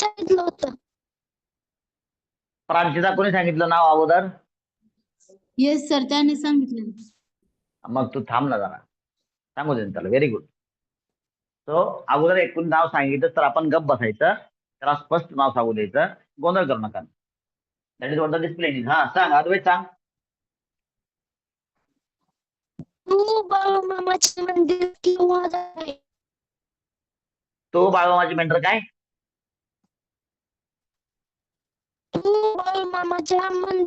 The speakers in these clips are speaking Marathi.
सांगितलं होतं. प्रांशिता कोणी सांगितलं नाव अगोदर? येस सर, त्याने सांगितलं. मग तू थांब ना जरा, सांगू दे त्याला. Very good. तो अगोदर एकूण नाव सांगितलं तर आपण गप्प बसायचं, त्याला स्पष्ट नाव सांगू द्यायचं, गोंधळ करू नका. That is what the discipline is. हा सांग अद्वैत, सांग. तू बाळूमामाचे मंदिर केव्हा आहे? तो बाळूमामाची मेंढर काय? तू बाळूमामाच्या मंदिर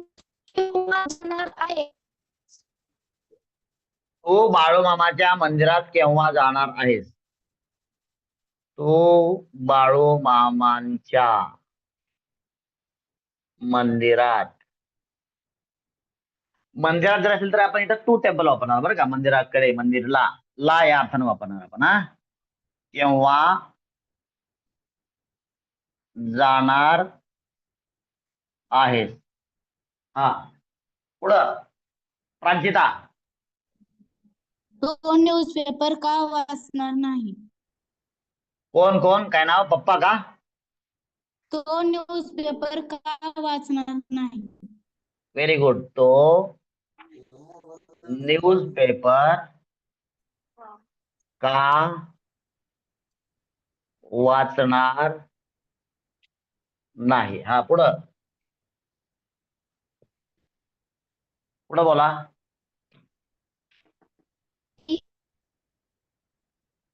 केव्हा जाणार आहे? तो बाळूमामाच्या मंदिरात केव्हा जाणार आहेस? तो बाळूमामांच्या मंदिरात. मंदिरात जर असेल तर आपण इथं टू टेम्पल वापरणार बरं का. मंदिराकडे, मंदिरला, ला या अर्थानं वापरणार आपण. हा, केव्हा जाणार आहेस. हा, पुढं प्रांशिता. तो न्यूजपेपर का वाचणार नाही? कोण कोण, काय नाव, पप्पा का? तो न्यूजपेपर का वाचणार नाही? Very good. तो न्यूजपेपर का वाचणार नाही. हा, पुढं पुढं बोला.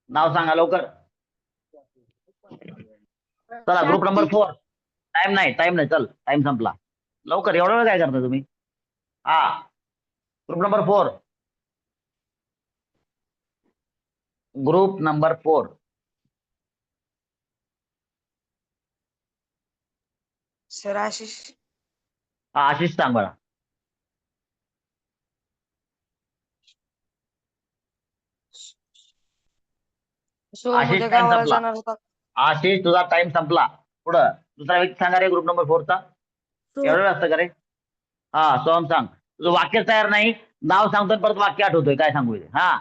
नाव सांगा लवकर. चला, ग्रुप नंबर 4. टाइम नाही, चल, टाइम संपला. लवकर, एवढा वेळ काय करता तुम्ही? हा, group number 4. Group number 4. Sir Ashish. हा, आशिष सांग बळा. सोहम उद्या गावाला जाणार होता. आशिष, तुझा टाइम संपला. पुढं दुसरा व्यक्ती सांगा रे ग्रुप नंबर 4चा. एवढं वेळ असतं का रे? हा, सोहम सांग. तुझं वाक्य तयार नाही, नाव सांगतो परत वाक्य आठवतोय, काय सांगू दे. हा,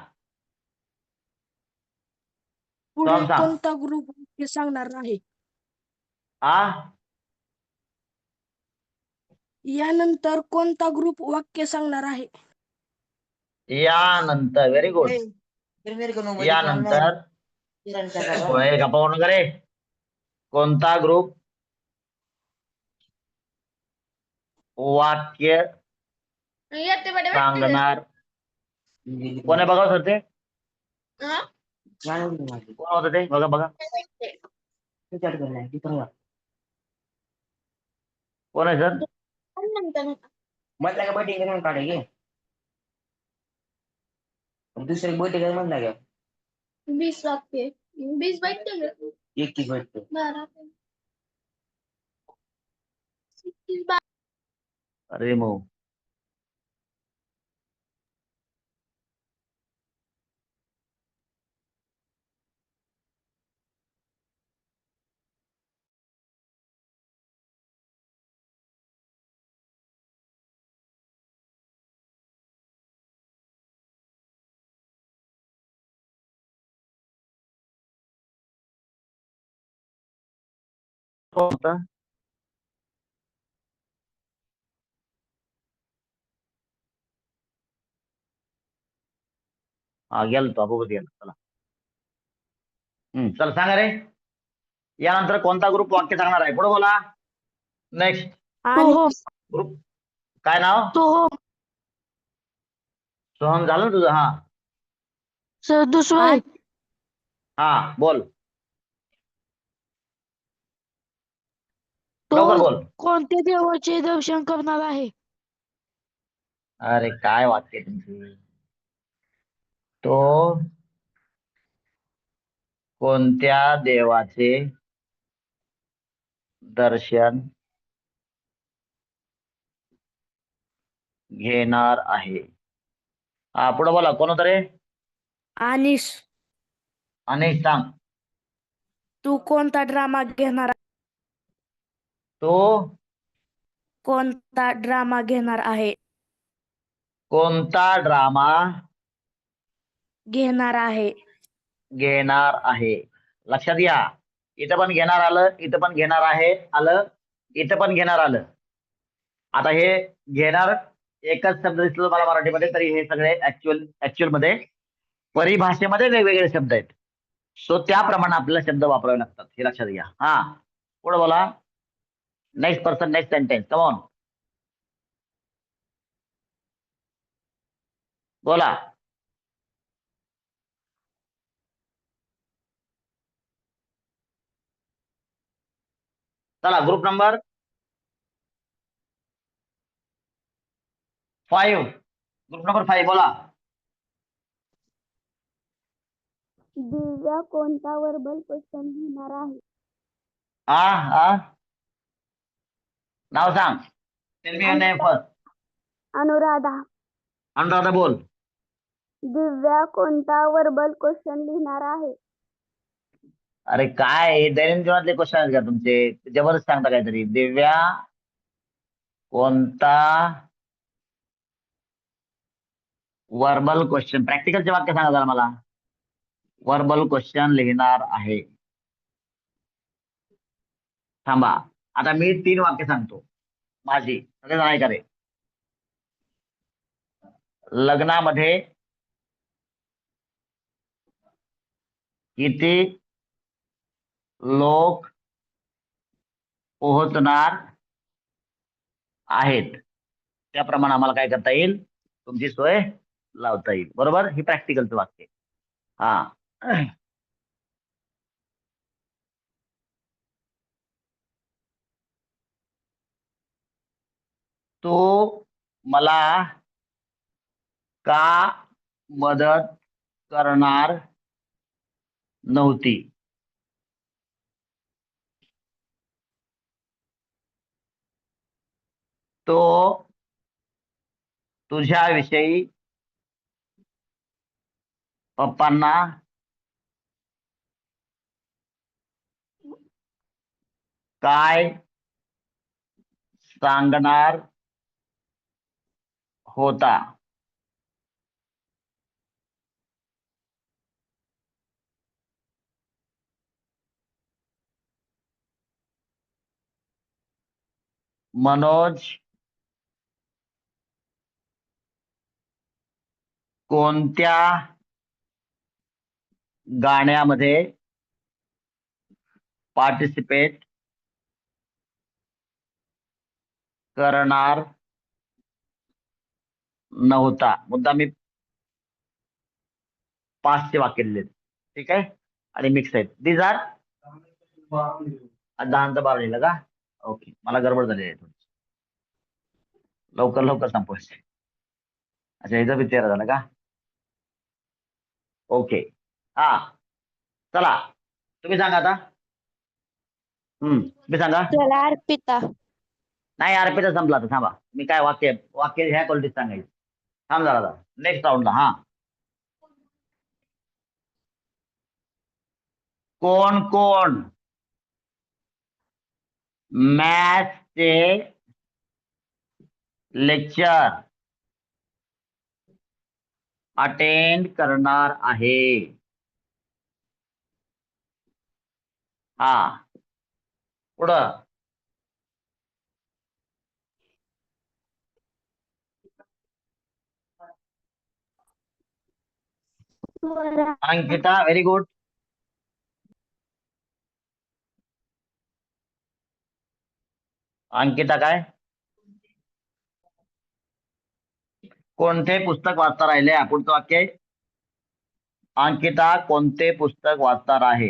पुढे सांग. कोणता ग्रुप सांगणार आहे? हा, यानंतर कोणता ग्रुप वाक्य सांगणार आहे? यानंतर. Very good. यानंतर गप्पा करून करे. कोणता ग्रुप वाक्य सांगणार? कोण आहे बघा सर ते? कोण होतं ते? बघा बघा, कोण आहे सर? म्हटलं का बैठक म्हणून काढायची दुसरी बैठक म्हणला का 20 वाक्य, 20 बैठक, 21 बैठक. 12. अरे मो, कोण होतं? हा, गेल तो आपोआपच गेला. चला, चल सांगा रे. यानंतर कोणता ग्रुप वाक्य सांगणार आहे? पुढे बोला. Next group. काय नाव? सोहम झालं ना तुझं? हा सर दुसरं हा, बोल लवकर बोल. कोणत्या देवाचे दर्शन करणार आहे? अरे काय वाक्य तुमची. तो कोणत्या देवाचे दर्शन घेणार आहे? हा, पुढे बोला. कोण होतं रे? अनिश. अनिश सांग. तू कोणता ड्रामा घेणार? तो कोणता ड्रामा घेणार आहे? कोणता ड्रामा घेणार आहे? घेणार आहे? लक्षात घ्या, इथं पण घेणार आलं, इथं पण घेणार आहे आलं, इथं पण घेणार आलं. आता हे घेणार एकच शब्द दिसलं मला मराठीमध्ये, तरी हे सगळे ऍक्च्युअल मध्ये परिभाषेमध्ये वेगवेगळे शब्द आहेत. सो त्याप्रमाणे आपल्याला शब्द वापरावे लागतात, हे लक्षात घ्या. हा, पुढे बोला. Next person, next sentence, come on, बोला. चला, ग्रुप नंबर 5, ग्रुप नंबर 5 बोला. दिव्या कोणता वर्बल क्वेश्चन लिहिणार आहे? हा, नाव सांग. Tell me your name first. Anuradha. Anuradha बोल. दिव्या कोणता वर्बल क्वेश्चन लिहिणार आहे? अरे काय हे दैनंदिन जीवनातले क्वेश्चन आहेत का तुमचे? जबरदस्त सांगता काहीतरी. दिव्या कोणता वर्बल क्वेश्चन, प्रॅक्टिकलचे वाक्य सांगा जरा मला. वर्बल क्वेश्चन लिहिणार आहे. थांबा, आता मी 3 वाक्य सांगतो माझी, सगळे ऐका रे. लग्नामध्ये किती लोक पोहोचणार आहेत, त्याप्रमाणे आम्हाला काय करता येईल, तुमची सोय लावता येईल. बरोबर, ही प्रॅक्टिकलचं वाक्य. हा, तो मला का मदत करणार नव्हती? तो तुझ्याविषयी पप्पांना काय सांगणार होता? मनोज कोणत्या गाण्यामध्ये पार्टिसिपेट करणार नव्हता? मुद्दा मी 5चे वाक्य दिले, ठीक आहे, आणि मिक्स आहेत. दीज आर 10 12 लिहिलं का? ओके, मला गडबड झाली आहे थोडी. लवकर संपवायचे. अच्छा, इथं बी 13 झालं का? ओके, हा, चला तुम्ही सांगा आता. तुम्ही सांगा. चला अर्पिता. नाही, अर्पिता संपला आता. थांबा, मी काय वाक्य वाक्य ह्या क्वालिटीत सांगायची. थांब जरा, नेक्स्ट राऊंडला. हा, कोण कोण मॅथ्सचे लेक्चर अटेंड करणार आहे? हा, पुढं. Ankita, very good. अंकिता काय? कोणते पुस्तक वाचता राहिले? पुढचं वाक्य आहे. अंकिता कोणते पुस्तक वाचणार आहे?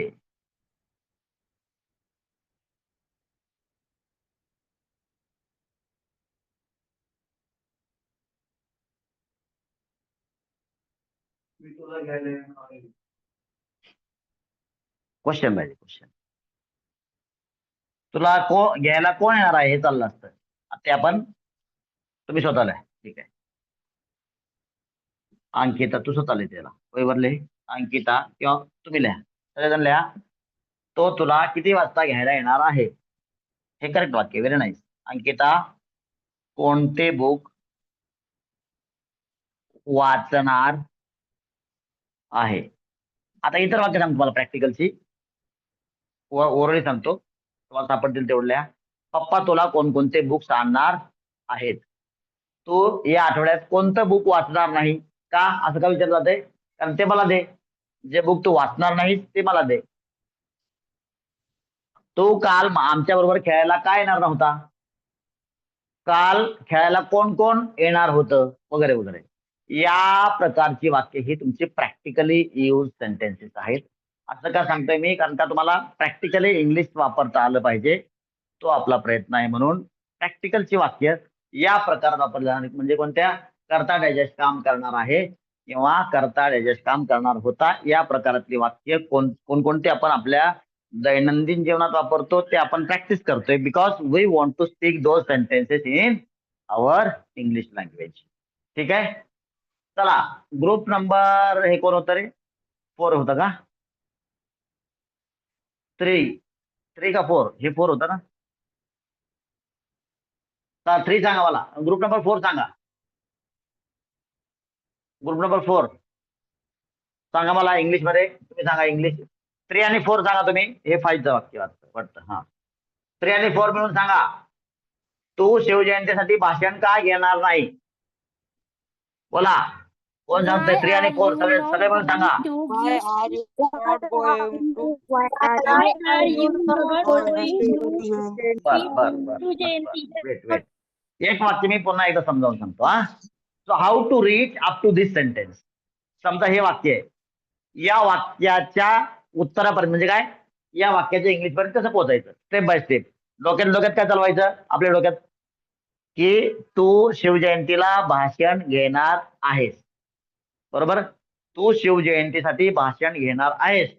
क्वेश्चन पाहिजे, क्वेश्चन. तुला घ्यायला कोण येणार आहे हे चाललं असतं, ते आपण तुम्ही स्वतःला. ठीक आहे, अंकिता तू स्वतः लिह, त्याला वहीवर लिह. अंकिता किंवा तुम्ही लिहा, सगळेजण लिहा. तो तुला किती वाजता घ्यायला येणार आहे? हे करेक्ट वाक्य, व्हेरी नाईस. अंकिता कोणते बुक वाचणार आहे? आता इतर वाक्य सांगतो तुम्हाला प्रॅक्टिकलची. ओरळी सांगतो, तुम्हाला सापडतील तेवढ्या. पप्पा तुला कोणकोणते बुक्स आणणार आहेत? तू या आठवड्यात कोणतं बुक वाचणार नाही का, असं का विचारलं जाते? कारण ते मला दे. जे बुक तू वाचणार नाहीस ते मला दे. तू काल आमच्या बरोबर खेळायला का येणार नव्हता? काल खेळायला कोण कोण येणार होतं, वगैरे वगैरे. या प्रकारची वाक्य ही तुमची प्रॅक्टिकली यूज सेंटेन्सेस आहेत. असं का सांगतोय मी? कारण का तुम्हाला प्रॅक्टिकली इंग्लिश वापरता आलं पाहिजे, तो आपला प्रयत्न आहे. म्हणून प्रॅक्टिकलची वाक्य या प्रकारात वापरली जाणार. म्हणजे कोणत्या? करता डायजेस्ट काम करणार आहे किंवा करता डायजेस्ट काम करणार होता, या प्रकारातली वाक्य कोणकोणती आपण आपल्या दैनंदिन जीवनात वापरतो ते आपण प्रॅक्टिस करतोय. Because we want to speak those sentences in our English language. ठीक आहे. चला, ग्रुप नंबर हे कोण होतं रे? 4 होतं का? 3 का 4? हे 4 होतं ना? 3 सांगा मला. ग्रुप नंबर 4 सांगा. ग्रुप नंबर 4 सांगा मला इंग्लिश मध्ये. तुम्ही सांगा इंग्लिश. 3 आणि 4 सांगा तुम्ही. हे 5चं वाक्य वाटतं. हा, 3 आणि 4 मिळून सांगा. तू शिवजयंतीसाठी भाषण का घेणार नाही? बोला, कोण सांगतंय? 3 आणि 4 सगळे सगळे मिळून सांगा. Why are you not going to? Why are you not going to? Wait. एक वाक्य मी पुन्हा एकदा समजावून सांगतो. हा, so how to reach up to this sentence. समजा हे वाक्य आहे. या वाक्याच्या उत्तरापर्यंत म्हणजे काय, या वाक्याच्या इंग्लिश पर्यंत कसं पोहोचायचं, स्टेप बाय स्टेप. डोक्यात काय चालवायचं आपल्या डोक्यात, की तू शिवजयंतीला भाषण घेणार आहेस. बरोबर? तू शिवजयंतीसाठी भाषण घेणार आहेस.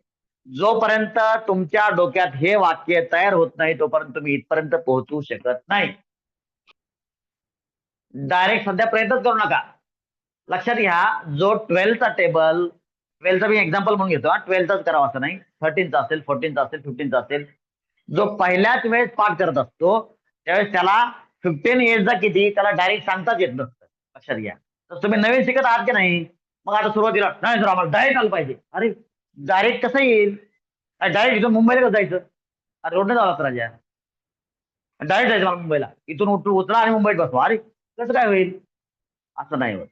जोपर्यंत तुमच्या डोक्यात हे वाक्य तयार होत नाही तोपर्यंत तुम्ही इथपर्यंत पोहोचू शकत नाही. डायरेक्ट सध्या प्रयत्नच करू नका. लक्षात घ्या, जो 12चा टेबल, 12चा मी एक्झाम्पल म्हणून घेतो. 12चाच करावा असं नाही, 13चा असेल, 14चा असेल, 15चा असेल. जो पहिल्याच वेळेस पाठ करत असतो त्यावेळेस त्याला 15 एजचा किती त्याला डायरेक्ट सांगताच येत नसतं. लक्षात घ्या. तर तुम्ही नवीन शिकत आहात की नाही, मग आता सुरुवातीला नाही सर आम्हाला डायरेक्ट आलं पाहिजे. अरे डायरेक्ट कसं येईल? डायरेक्ट इथून मुंबईला कसं जायचं? अरे रोडने जावं लागतं राजा. डायरेक्ट जायचं मला मुंबईला, इथून उतरा आणि मुंबईत बसवा. अरे कसं काय होईल? असं नाही होत.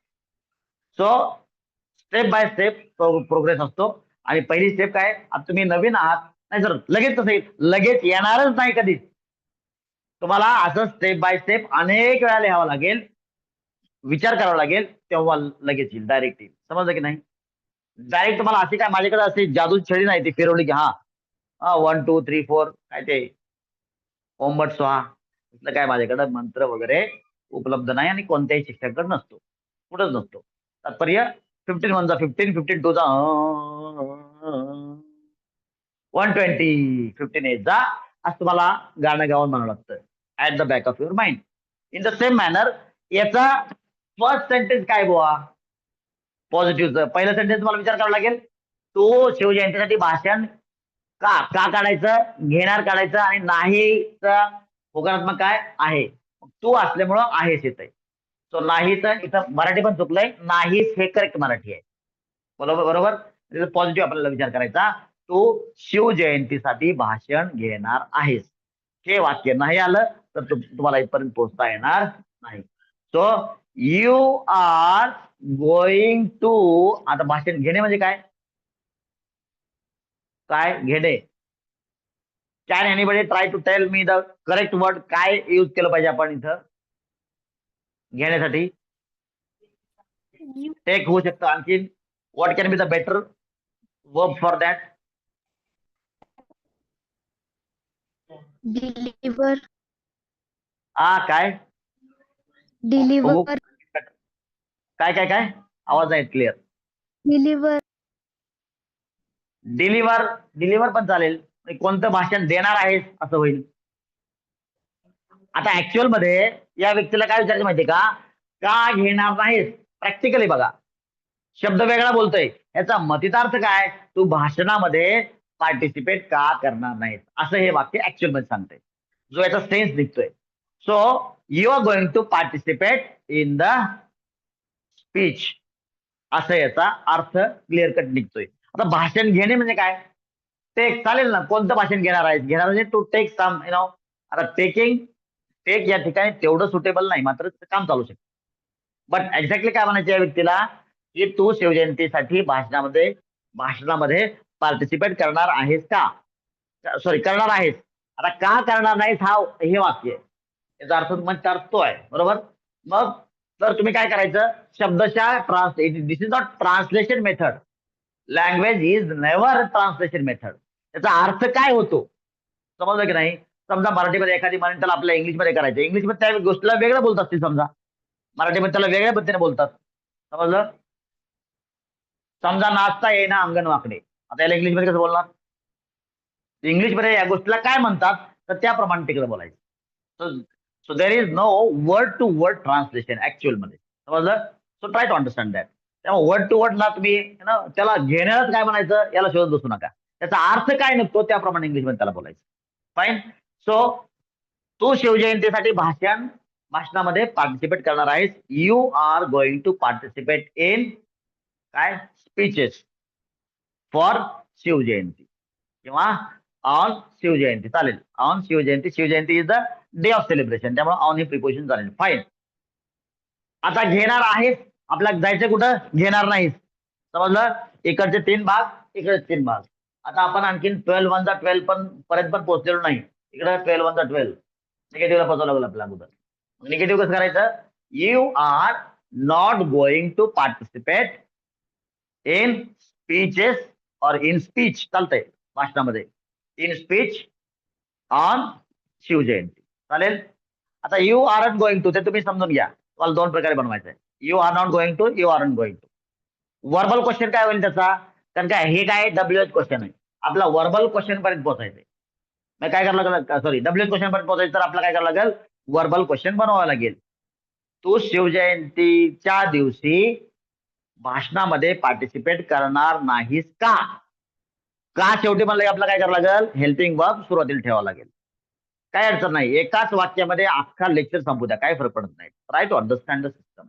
So step by step progress असतो. आणि पहिली स्टेप काय, आता तुम्ही नवीन आहात, नाही सर लगेच कसं येईल? लगेच येणारच नाही कधीच. तुम्हाला असं स्टेप बाय स्टेप अनेक वेळा लिहावं लागेल, विचार करावा लागेल, तेव्हा लगेच येईल, डायरेक्ट येईल. समजलं की नाही? डायरेक्ट तुम्हाला अशी काय माझ्याकडे अशी जादू छडी नाही ती फिरवली की हा 1 2 3 4 काय ते ओंबट स्वाहा, असलं काय माझ्याकडे मंत्र वगैरे उपलब्ध नाही आणि कोणत्याही शिक्षकाकडे नसतो, कुठंच नसतो. तात्पर्य 15 1 जा 15, 15 2 जा 120, 15 8 जा असं तुम्हाला गाणं गाऊन म्हणावं लागतं at the back of your mind. In the same manner याचा फर्स्ट सेंटेन्स काय बुवा? पॉझिटिव्हचं पहिलं सेंटेन्स मला विचार करावा लागेल. तू शिवजयंतीसाठी भाषण का काढायचं, घेणार काढायचं, आणि नाहीचं होकारात्मक काय आहे, तू असल्यामुळं आहेस येतंय. सो नाहीचं इथं मराठी पण चुकलंय, नाहीच हे करेक्ट मराठी आहे. बरोबर. पॉझिटिव्ह आपल्याला विचार करायचा. तू शिवजयंतीसाठी भाषण घेणार आहेस. हे वाक्य नाही आलं तर तुम्हाला इथपर्यंत पोहोचता येणार नाही. So you are going to, आता भाषण घेणे म्हणजे काय? काय घेणे? Can anybody try to tell me the correct word? काय यूज केलं पाहिजे आपण इथं घेण्यासाठी? टेक होऊ शकतं. आणखी what can be the better verb for that? Deliver. काय डिलिव्हर. काय आवाज नाही क्लिअर. डिलिव्हर. डिलिव्हर पण चालेल. कोणतं भाषण देणार आहेस असं होईल. आता ऍक्च्युअल मध्ये या व्यक्तीला काय विचारायचं माहितीये का घेणार नाहीस? प्रॅक्टिकली बघा, शब्द वेगळा बोलतोय, याचा मतितार्थ काय? तू भाषणामध्ये पार्टिसिपेट का करणार नाहीस असं हे वाक्य ऍक्च्युअल मध्ये सांगतंय, जो याचा सेन्स निघतोय. So you are going to participate in the speech असं याचा अर्थ क्लिअर कट निघतोय. आता भाषण घेणे म्हणजे काय? टेक चालेल ना, कोणतं भाषण घेणार आहे? घेणार म्हणजे टू टेक सम आता टेक या ठिकाणी तेवढं सुटेबल नाही, मात्र काम चालू शकतं. बट एक्झॅक्टली काय म्हणायचं या व्यक्तीला की तू शिवजयंतीसाठी भाषणामध्ये पार्टिसिपेट करणार आहेस का? सॉरी, करणार आहेस. आता का करणार नाहीस हे वाक्य आहे. याचा अर्थ म्हणजे अर्थ तो आहे, बरोबर. मग तर तुम्ही काय करायचं, शब्दशः this is not translation method. Language is never translation method. त्याचा अर्थ काय होतो समजलं की नाही? समजा मराठीमध्ये एखादी म्हणे त्याला आपल्या इंग्लिशमध्ये करायचं, इंग्लिशमध्ये त्या गोष्टीला वेगळं बोलत असतील, समजा मराठीमध्ये त्याला वेगळ्या पद्धतीने बोलतात. समजलं? समजा नाचता येईना अंगण वाकडे, आता याला इंग्लिशमध्ये कसं बोलणार? इंग्लिशमध्ये या गोष्टीला काय म्हणतात तर त्याप्रमाणे तिकडे बोलायचं. So there is no word to word translation actual मध्ये. समजलं? So try to understand that. तेव्हा वर्ड टू वर्डला तुम्ही त्याला घेण्यालाच काय म्हणायचं याला शोधत बसू नका. त्याचा अर्थ काय नसतो त्याप्रमाणे इंग्लिशमध्ये त्याला बोलायचं. फाईन. सो तू शिवजयंतीसाठी भाषणामध्ये पार्टिसिपेट करणार आहेस. You are going to participate in काय स्पीचेस फॉर शिवजयंती किंवा ऑन शिवजयंती चालेल. On Shivjayanti is the day of celebration, त्यामुळे ऑन हे प्रिपोजिशन चालेल. फाईन. आता घेणार आहेस, आपल्याला जायचं कुठं? घेणार नाहीस. समजलं? इकडचे 3 भाग, इकडे 3 भाग. आता आपण आणखीन 12 1 12 पर्यंत पण पोहोचलेलो नाही. इकडे 12 1 12 निगेटिव्हला पोहोचावं लागलं आपल्या अगोदर. निगेटिव्ह कसं करायचं? You are not going to participate in speeches और इन स्पीच चालतंय भाषणामध्ये. इन स्पीच ऑन शिवजयंती चालेल. आता you are not going to ते तुम्ही समजून घ्या. तुम्हाला 2 प्रकारे बनवायचं आहे. You are not going to, you are not going to. Verbal question काय होईल त्याचा? कारण काय हे काय डब्ल्यूएच क्वेश्चन आहे. आपला वर्बल क्वेश्चन पर्यंत पोहोचायचंय. मग काय करावं लागेल? सॉरी, डब्ल्यूएच क्वेश्चन पर्यंत पोहोचायचं तर आपल्याला काय करावं लागेल? वर्बल क्वेश्चन बनवावं लागेल. तू शिवजयंतीच्या दिवशी भाषणामध्ये पार्टिसिपेट करणार नाहीस का? का शेवटी म्हणलं आपल्याला काय करावं लागेल? हेल्पिंग वर्ब सुरुवातीला ठेवावं लागेल. काय अडचण नाही, एकाच वाक्यामध्ये अख्खा लेक्चर संपू द्या, काय फरक पडत नाही. Try to understand the system.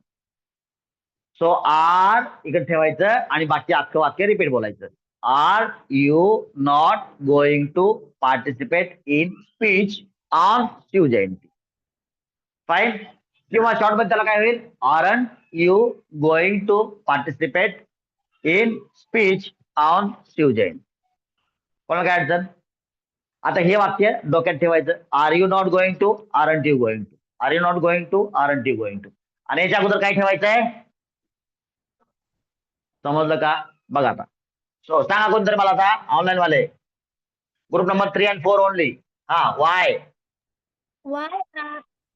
So are इकडे ठेवायचं आणि बाकी अख्खं वाक्य रिपीट बोलायचं. Are you not going to participate in speech on Shivjayanti. Fine. किंवा शॉर्ट मध्ये त्याला काय होईल? Aren't you going to participate in speech on Shivjayanti. कोणाला काय अडचण? आता हे वाक्य डोक्यात ठेवायचं. Are you not going to, aren't you going to, are you not going to, aren't you going to. आणि याच्या अगोदर काय ठेवायचंय? समजलं का? बघा आता. सो सांगा कोणतरी मला आता ऑनलाईन वाले. Group number 3 and 4 only. हा, Y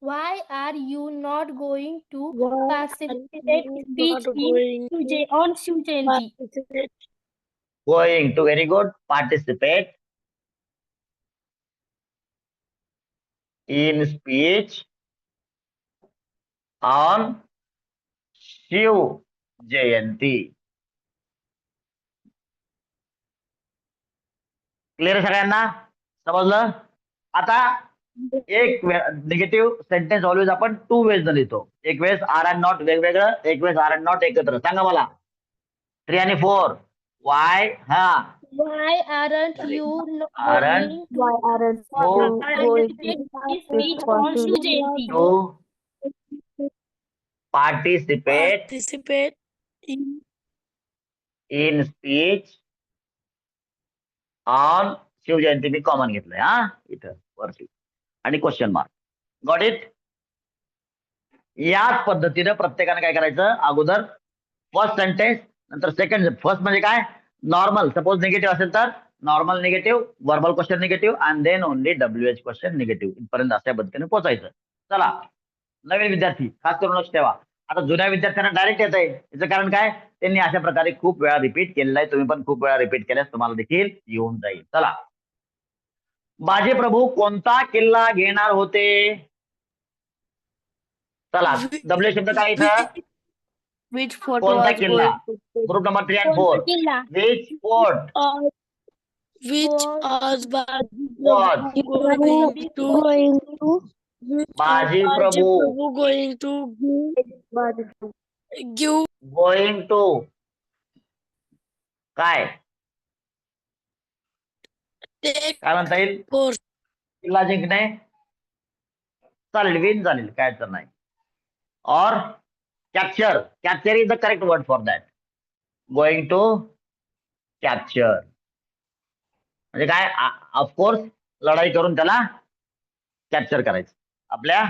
Why are you not going to Why participate are you speech not going to on Shivjayanti? participate? Going to, very good. Participate in speech on Shiv Jayanti. Clear सगळ्यांना? समजलं? आता एक निगेटिव्ह सेंटेन्स ऑलवेज आपण 2 वेज लिहितो. एक वेळेस आर अँड नॉट वेगवेगळं, एक वेळेस आर अँड नॉट एकत्र. सांगा मला 3 आणि 4. Y Why aren't you Aren't going to participate speech on Shivjayanti? to participate Participate in in speech on Shivjayanti. Me common घेतलंय हा इथं वरती आणि क्वेश्चन मार्क. Got it? याच पद्धतीनं प्रत्येकाने काय करायचं? अगोदर फर्स्ट सेंटेन्स, नंतर सेकंड. फर्स्ट म्हणजे काय? नॉर्मल. सपोज निगेटिव्ह असेल तर normal negative, verbal question negative and then only WH question negative. इथपर्यंत अशा पद्धतीने पोहोचायचं. चला, नवीन विद्यार्थी खास करून लक्ष ठेवा. आता जुन्या विद्यार्थ्यांना डायरेक्ट येत आहे. याचं कारण काय? त्यांनी अशा प्रकारे खूप वेळा रिपीट केलेलं आहे. तुम्ही पण खूप वेळा रिपीट केल्यास तुम्हाला देखील येऊन जाईल. चला, बाजीप्रभू कोणता किल्ला घेणार होते? चला, डब्ल्यू शब्द काय इथं? which fort कोणता was किल्ला? going to group number 3 and 4. Killa. Which fort which Was was going to Bajiprabhu going to give going to काय? टेक काय म्हणता येईल? फोर्स. किल्ला जिंकणे चालेल, विन चालेल, काय तर नाही. और capture is the correct word for that. Going to capture म्हणजे काय? ऑफकोर्स लढाई करून त्याला कॅप्चर करायचं आपल्या.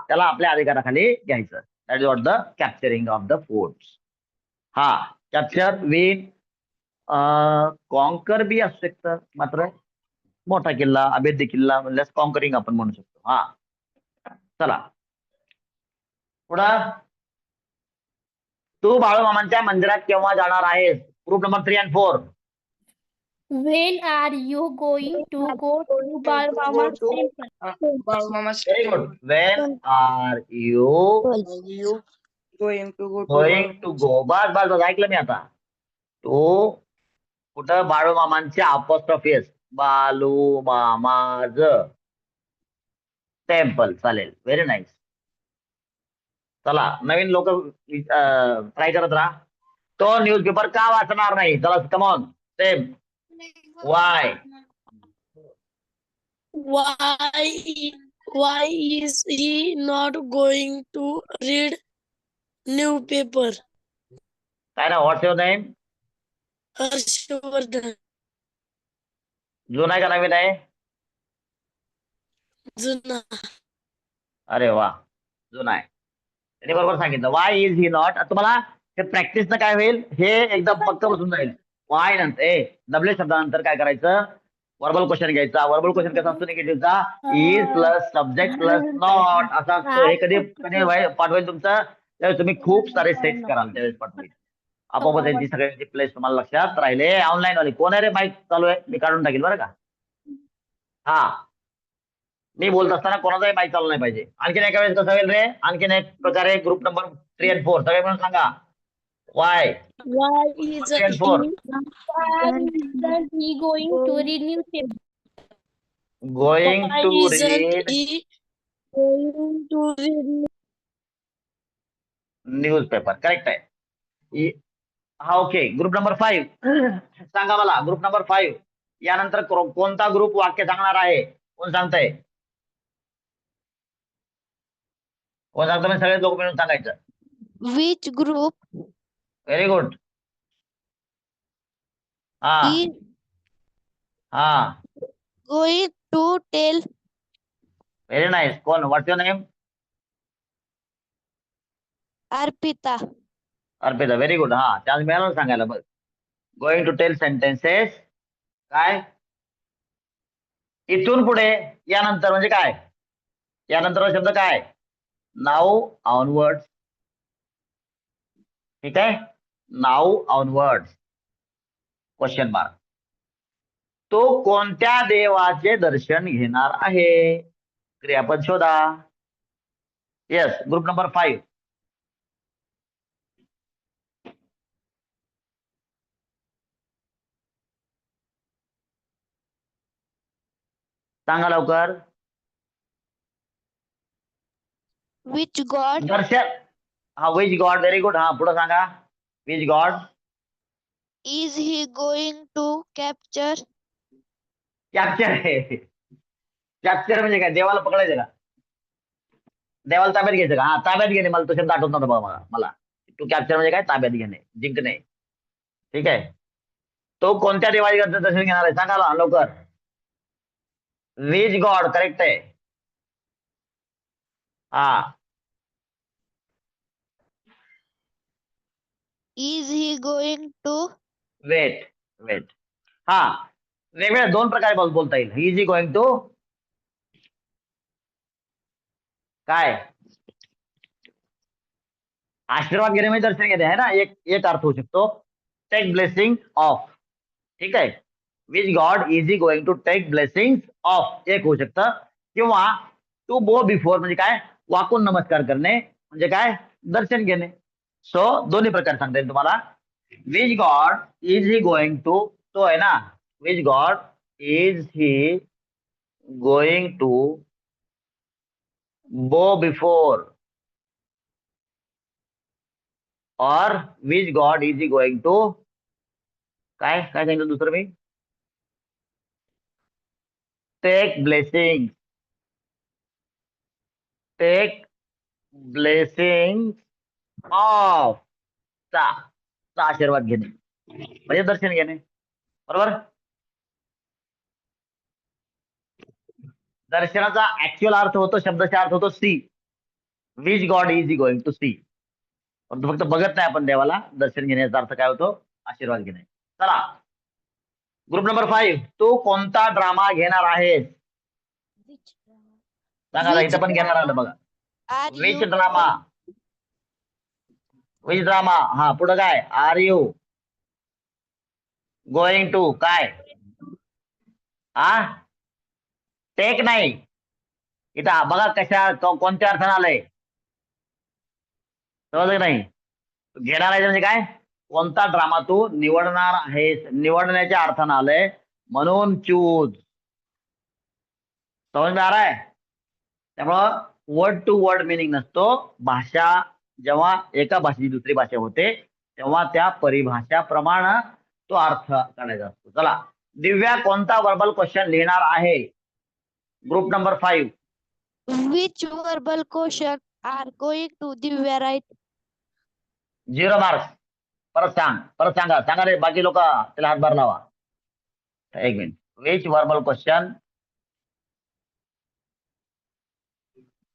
त्याला आपल्या अधिकाराखाली घ्यायचं. That is what the capturing of the forts. Capture, win, conquer be असू शकतं, मात्र मोठा किल्ला, अभेद्य किल्ला म्हणल्यास कॉन्करिंग आपण म्हणू शकतो. चला पुढं. तू बाळूमामांच्या मंदिरात केव्हा जाणार आहेस? Group number 3 and 4. When are you going to go to Balmama's temple? Very good. When are you going to go going to go? बस ऐकलं मी आता. तू कुठं? बाळूमामांच्या apostrophe S. बालूमामाज टेम्पल. चालेल, व्हेरी नाईस. चला नवीन लोक ट्राय करत राहा. तो न्यूजपेपर का वाचणार नाही? चला come on same. Y? Why is he not going to read newspaper? काय ना, व्हॉट्स युअर नेम? हर्षवर्धन. जुना आहे का नवीन आहे? जुना. अरे वा, जुना आहे. त्याने बरोबर सांगितलं. Y is he not. तुम्हाला हे प्रॅक्टिसनं काय होईल? हे एकदम पक्क बसून जाईल. वाय नंतर डब्ल्यू शब्दानंतर काय करायचं? वर्बल क्वेश्चन घ्यायचा. वर्बल क्वेश्चन कसा असतो? निगेटिव्हचा. Is plus subject plus not असा असतो. हे कधी पाठवेल तुमचं? त्यावेळेस तुम्ही खूप सारे सेट्स कराल, त्यावेळेस पाठवेल. आपोआप त्यांची सगळ्यांची प्लेस तुम्हाला लक्षात राहिले. ऑनलाईन वाले कोण आहे रे? माईक चालू आहे, मी काढून टाकेल बरं का. मी बोलत असताना कोणाचाही माईक चालू नाही पाहिजे. आणखीन एका वेळेस कसं होईल रे? आणखीन एक प्रकारे ग्रुप नंबर 3 and 4 सगळे म्हणून सांगा. Y? Why is 3 and 4. Why isn't he going to read newspaper? Going Why to isn't read he going to read newspaper. Correct आहे. ओके. ग्रुप नंबर 5 सांगा मला. ग्रुप नंबर 5 यानंतर कोणता ग्रुप वाक्य सांगणार आहे? कोण सांगताय? कोण सांगतो? मी सगळे लोक मिळून सांगायचं. Which group very good. is going to tell very nice. कोण? What's your name? Arpita? Arpita. Very good. Chance मिळाला सांगायला. बघ, गोइंग टू टेल सेंटेन्सेस. काय इथून पुढे यानंतर म्हणजे काय? यानंतर शब्द काय? Now onwards. ठीक आहे. Now onwards question mark. तो कोणत्या देवाचे दर्शन घेणार आहे? क्रियापद शोधा. येस. Group number 5. सांगा लवकर. Which god Darshan. Which God. Very good. पुढे सांगा. Which God is he going to capture? Capture आहे. कॅप्चर म्हणजे काय? देवाला पकडायचं का? देवाला ताब्यात घ्यायचं का? ताब्यात घेणे. मला तो शब्द आठवत नव्हता बघा मला. टू कॅप्चर म्हणजे काय? ताब्यात घेणे, जिंकणे. ठीक आहे. तो कोणत्या देवाचे दर्शन घेणार आहे? सांगा लवकर. Which God. करेक्ट आहे. Is he going to wait. वेगवेगळ्या 2 प्रकारे बोलता येईल. ही इज गोइंग टू काय? आशीर्वाद घेणे म्हणजे दर्शन घेणे आहे ना. एक अर्थ होऊ शकतो. Take blessing of. ठीक आहे. Which God is he going to take blessing of एक होऊ शकतं. किंवा टू गो बिफोर म्हणजे काय? वाकून नमस्कार करणे म्हणजे काय? दर्शन घेणे. सो दोन्ही प्रकार सांगता येईल तुम्हाला. Which God is he going to, तो आहे ना, which God is he going to bow before, और which God is he going to, काय काय सांगितलं दुसरं मी, take blessing, take blessing of, चा आशीर्वाद घेणे म्हणजे दर्शन घेणे. बरोबर. दर्शनाचा ऍक्च्युअल अर्थ होतो, शब्दाचा अर्थ होतो see. Which God is he going to see. पण फक्त बघत नाही आपण देवाला, दर्शन घेण्याचा अर्थ काय होतो, आशीर्वाद घेणे. चला ग्रुप नंबर 5, तू कोणता ड्रामा घेणार आहेस सांगा. Which इथं पण घेणार आलं बघा. are which you drama, which drama, हा पुढं काय, आर यू गोइंग टू, काय हा, टेक नाही. इथं बघा कशा कोणत्या अर्थानं आलंय, समजलं नाही. घेणार आहे म्हणजे काय, कोणता ड्रामा तू निवडणार आहेस, निवडण्याच्या अर्थानं आलंय, म्हणून चूज. समज में आ रहा है. त्यामुळं वर्ड टू वर्ड मिनिंग नसतो. भाषा जेव्हा एका भाषेची दुसरी भाषा होते तेव्हा त्या परिभाषाप्रमाणे तो अर्थ काढायचा असतो. चला दिव्या कोणता वर्बल क्वेश्चन लिहिणार आहे. Group number 5. which verbal question are going to Divya write? 0 marks. परत सांगा सांगा रे, बाकी लोक त्याला हातभार लावा. एक मिनिट. विच वर्बल क्वेश्चन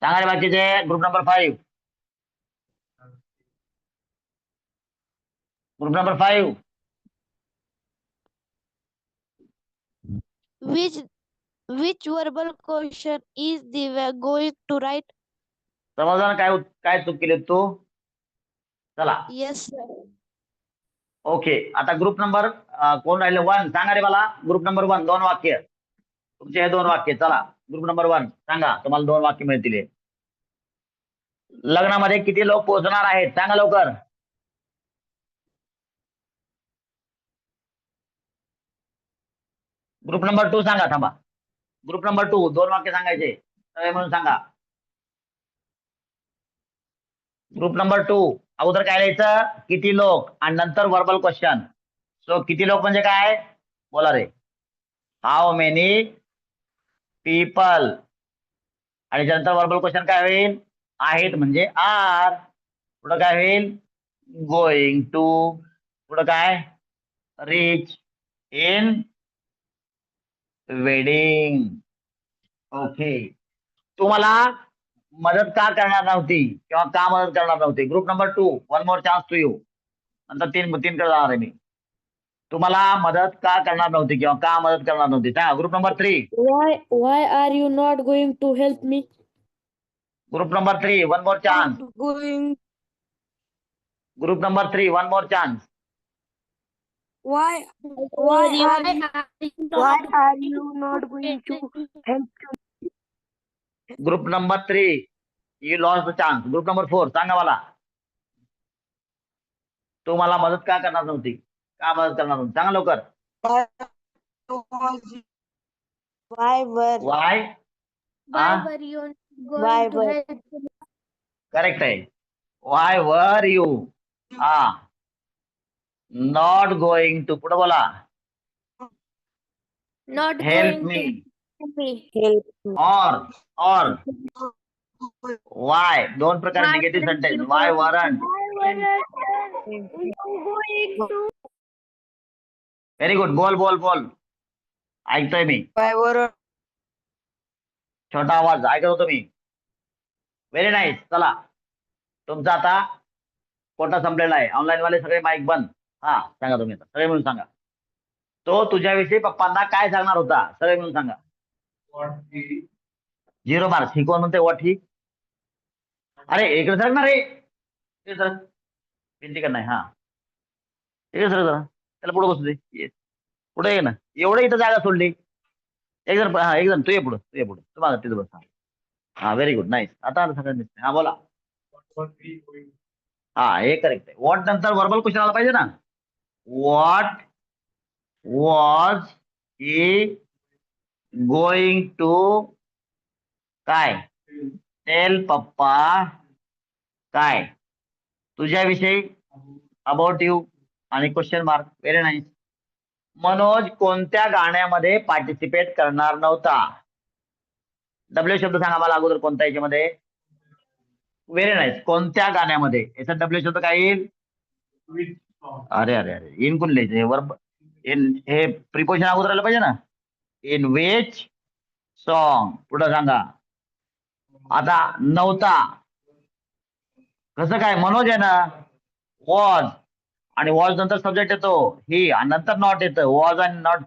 सांगा रे बाकीचे. Group number 5, group number 5. Which verbal question is Divya going to write? समजलं ना काय काय चूक केली तू. चला Yes, sir. ओके. आता ग्रुप नंबर कोण राहिले, 1 सांगा रे मला. ग्रुप नंबर 1 2 वाक्य तुमचे हे 2 वाक्य. चला ग्रुप नंबर 1 सांगा, तुम्हाला 2 वाक्य मिळतील. लग्नामध्ये किती लोक पोहोचणार आहेत सांगा लवकर. ग्रुप नंबर 2 सांगा. थांबा. ग्रुप नंबर 2 2 वाक्य सांगायचे सगळे म्हणून सांगा. ग्रुप नंबर 2 अगोदर काय लिहायचं, किती लोक, आणि नंतर वर्बल क्वेश्चन. सो किती लोक म्हणजे काय, बोला रे. हाऊ मेनी पीपल, आणि त्यानंतर वर्बल क्वेश्चन काय होईल, आहेत म्हणजे आर. पुढं काय होईल, गोइंग टू. पुढं काय, रिच इन वेडिंग. ओके. तुम्हाला मदत का करणार नव्हती किंवा का मदत करणार नव्हती. Group number 2 1 more chance to you. नंतर 3 कडे जाणार आहे मी. तुम्हाला मदत का करणार नव्हती किंवा का मदत करणार नव्हती सांगा. Group number 3. Why are you not going to help me? Group number 3 1 more chance. Going. Why group number 3 1 more chance. Why Why are you not going to help? Group number 3 you lost the chance. Group number 4 सांगा मला. तुम्हाला मदत का करणार नव्हती, का मदत करणार नव्हती सांगा लवकर. Why were why were you going to help me? Correct आहे. Why were you not going to, पुढे बोला, Not help going me, to help me. help? और वाय. 2 प्रकार negative sentence. Why weren't. Very good. बोल ऐकतोय मी. why were छोटा आवाज ऐकत होतो मी. Very nice. चला तुमचा आता कोटा संपलेला आहे. ऑनलाईन वाले सगळे माईक बंद. हा सांगा तुम्ही आता सगळे मिळून सांगा. तो तुझ्याविषयी पप्पांना काय सांगणार होता सगळे मिळून सांगा. 0 मार्क्स. ही कोण म्हणते व्हॉट ही. अरे इकडे सर ना रे, इकडे सर. भिंती नाही. हा इकडे सर जरा, त्याला पुढे बसू दे. पुढे ये ना, एवढं इथं जागा सोडली. एक जण तू ये पुढं, तुम्हाला तिथं बस. हा व्हेरी गुड नाईस. आता सगळं दिसतंय. हा बोला. हा हे करेक्ट आहे. व्हॉट नंतर वर्बल क्वेश्चन आला पाहिजे ना. What was he going to काय टेल पप्पा काय तुझ्याविषयी अबाउट यू आणि question mark. Very nice. Manoj कोणत्या गाण्यामध्ये पार्टिसिपेट करणार नव्हता. डब्ल्यू शब्द सांगा मला अगोदर कोणत्या याच्यामध्ये. Very nice. कोणत्या गाण्यामध्ये याचा डब्ल्यू शब्द काय येईल. अरे अरे अरे इन कोण लिहायचं वर्ब इन हे प्रिपोजिशन अगोदर आलं पाहिजे ना. In which song. पुढं सांगा. आता नव्हता कसं काय मनोज आहे ना. वॉज आणि वॉज नंतर सब्जेक्ट येतो ही आणि नंतर नॉट येतं. वॉज आणि नॉट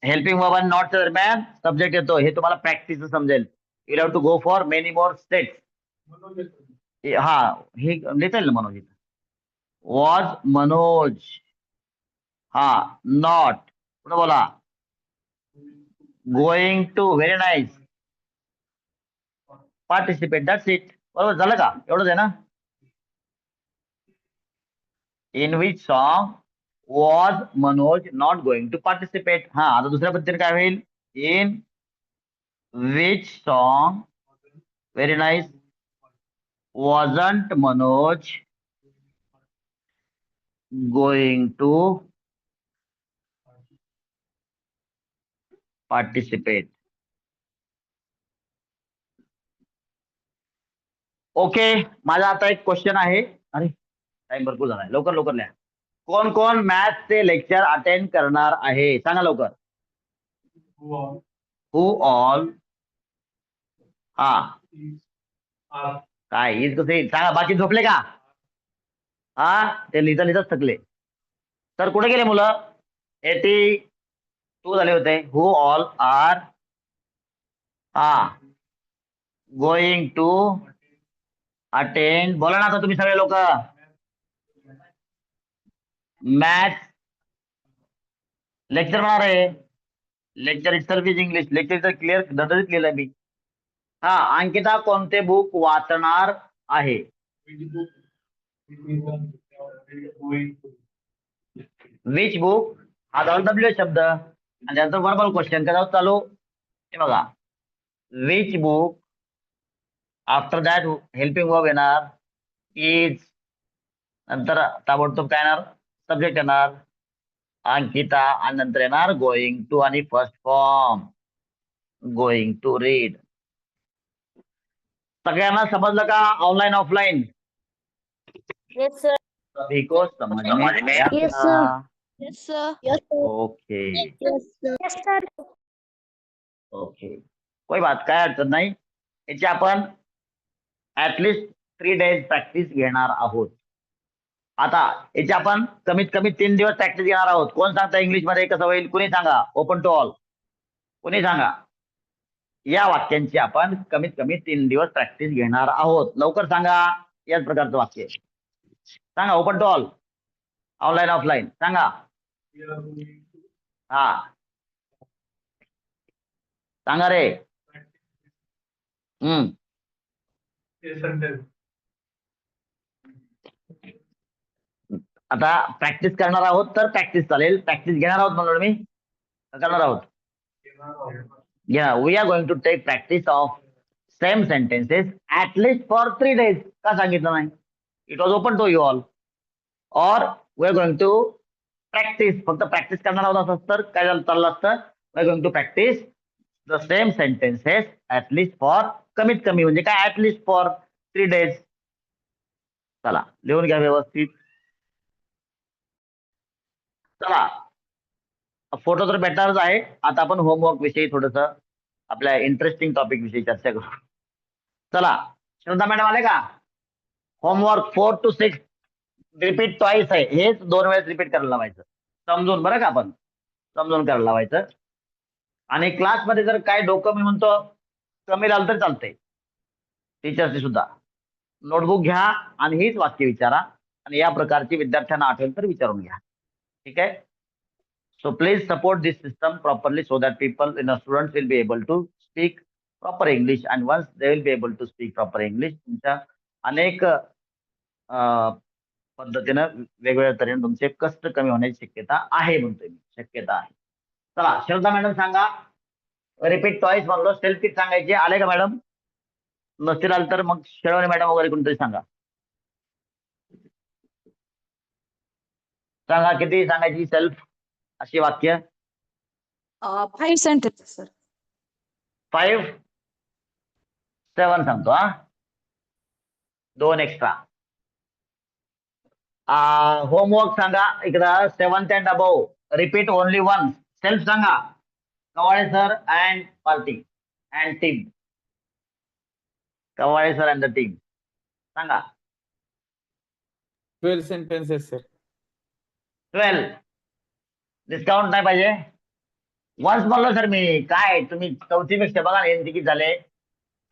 हेल्पिंग वर्ब आणि नॉटच्या दरम्यान सब्जेक्ट येतो. हे तुम्हाला प्रॅक्टिस समजेल. You have to go for many more states. हा हे लिहिता येईल ना मनोज. वॉज मनोज. हा नॉट. पुढे बोला. Going to. Very nice. Participate. That's it. बरोबर झालं का. एवढंच आहे ना. In which song was Manoj not going to participate. हा आता दुसऱ्या पद्धतीने काय होईल. In which song. Very nice. Wasn't Manoj going to participate. Okay. माझा आता एक क्वेश्चन आहे. अरे टाइम भरपूर झालाय. लवकर लवकर लिहा. कोण कोण मॅथ्सचे लेक्चर अटेंड करणार आहे सांगा लवकर. हु ऑल. हा काय इज कसं येईल सांगा. बाकी झोपले का. हा ते लिहिता लिहिताच थकले. तर कुठे गेले मुलं. 82 झाले होते. Who all are going to attend. बोला ना आता तुम्ही सगळे लोक. मॅथ लेक्चर होणार आहे. Lecture itself is English. Lecture clear दरदरीत लिहिलंय मी. हा अंकिता कोणते बुक वाचणार आहे. विच बुक हा झाला डब्ल्यू शब्द आणि त्यानंतर वर्बल क्वेश्चन कसा चालू. हे बघा. Which book. After that helping verb येणार. इज नंतर ताबडतोब काय येणार सब्जेक्ट येणार अंकिता आणि नंतर येणार गोइंग टू आणि first form going to read. सगळ्यांना समजलं का ऑनलाईन ऑफलाईन. Yes, sir. को समझ में आया Yes, था? sir. Yes, sir. Okay Yes, sir. Okay कोई बात काय अडचण नाही. याची आपण ऍटलिस्ट 3 days प्रॅक्टिस घेणार आहोत. आता याची आपण कमीत कमी 3 दिवस प्रॅक्टिस घेणार आहोत. कोण सांगता इंग्लिश मध्ये कसं होईल. कुणी सांगा. Open to all. कुणी सांगा. या वाक्यांची आपण कमीत कमी 3 दिवस प्रॅक्टिस घेणार आहोत. लवकर सांगा. याच प्रकारचं वाक्य सांगा. Open to all. Online offline सांगा. हा सांगा रे. आता प्रॅक्टिस करणार आहोत तर प्रॅक्टिस चालेल. प्रॅक्टिस घेणार आहोत म्हणून मी करणार आहोत. We are going to take practice of same sentences at least for 3 days. का सांगितलं नाही. It was open to you all. और we are going to practice. फक्त प्रॅक्टिस करणार आहोत असं तर काय चाललं असतं. We are going to practice the same sentences at least for कमीत कमी म्हणजे काय ऍटलिस्ट फॉर 3 days. चला लिहून घ्या व्यवस्थित. चला फोटो तर भेटणारच आहे. आता आपण होमवर्क विषयी थोडस आपल्या इंटरेस्टिंग टॉपिक विषयी चर्चा करू. चला श्रद्धा मॅडम आले का. होमवर्क 4 to 6 रिपीट टॉईस आहे. हेच 2 वेळेस रिपीट करायला लावायचं. समजून बरं का. आपण समजून करायला लावायचं. आणि क्लासमध्ये जर काय डोकं मी म्हणतो कमी झालं तर चालतंय. टीचर्सची सुद्धा नोटबुक घ्या आणि हीच वाक्य विचारा आणि या प्रकारची विद्यार्थ्यांना आठवेल तर विचारून घ्या. ठीक आहे. So please support this system properly so that students will be able to speak proper English, and once they will be able to speak proper English, तुमच्या अनेक पद्धतीनं वेगवेगळ्या तऱ्हेने तुमचे कष्ट कमी होण्याची शक्यता आहे म्हणतोय मी, शक्यता आहे. चला श्रद्धा मॅडम सांगा. रिपीट टॉईस म्हणलो, सेल्फ किट सांगायचे. आले का मॅडम? नसतील आलं तर मग शेळवणे मॅडम वगैरे कोणतरी सांगा. सांगा किती सांगायची सेल्फ अशी वाक्य? 5 sentences, sir. 5 7 सांगतो हा. 2 एक्स्ट्रा. होमवर्क सांगा इकडं 7th and above. Repeat only one. Self सांगा. Kawale sir and party and team. Kawale sir and the team सांगा. 12 sentences, sir. 12. डिस्काउंट नाही पाहिजे. वन्स म्हणलो सर मी. काय तुम्ही चौथी पेक्षा बघा ना किती झाले.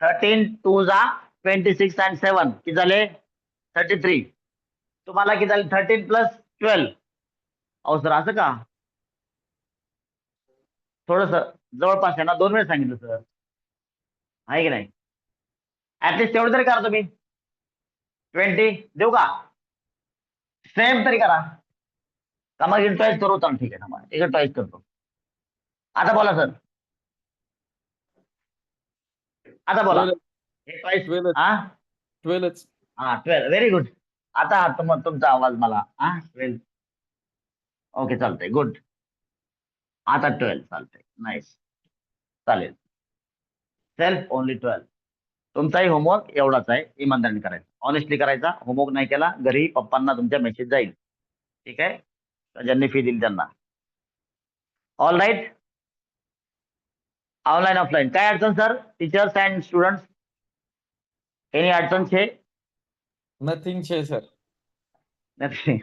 13 2 जा 26 and 7 किती झाले 33. तुम्हाला किती झाले 13 + 12. अहो सर असं का? थोडस जवळपास आहे ना. 2 वेळ सांगितलं सर, आहे की नाही? ऍटलीस्ट तेवढं तरी करा तुम्ही. 20 देऊ का? सेम तरी करा का मग चॉईस करू? तर ठीक आहे ना, मग एक चॉईस करतो. आता बोला सर, आता बोला. 12. हे चॉईस 12. हा 12. हा 12. Very good. आता तुमचा आवाज मला 12. ओके चालतंय. गुड. आता 12 चालतंय. नाईस. चालेल. Self only 12. तुमचाही होमवर्क एवढाच आहे. इमानदारीने करायचा, ऑनेस्टली करायचा. होमवर्क नाही केला घरी पप्पांना तुमच्या मेसेज जाईल. ठीक आहे, ज्यांनी फी दिली त्यांना. All right. ऑनलाईन ऑफलाईन काय अडचण sir? Teachers and students any अडचण છે? Nothing, sir. નથી.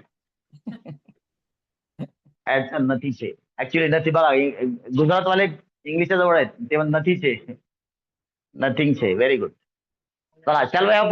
अडचण નથી છે. ऍक्च्युली નથી बघा, गुजरातवाले इंग्लिशच्या जवळ आहेत, ते નથી છે. नथिंग છે. Very good. चला, shall we have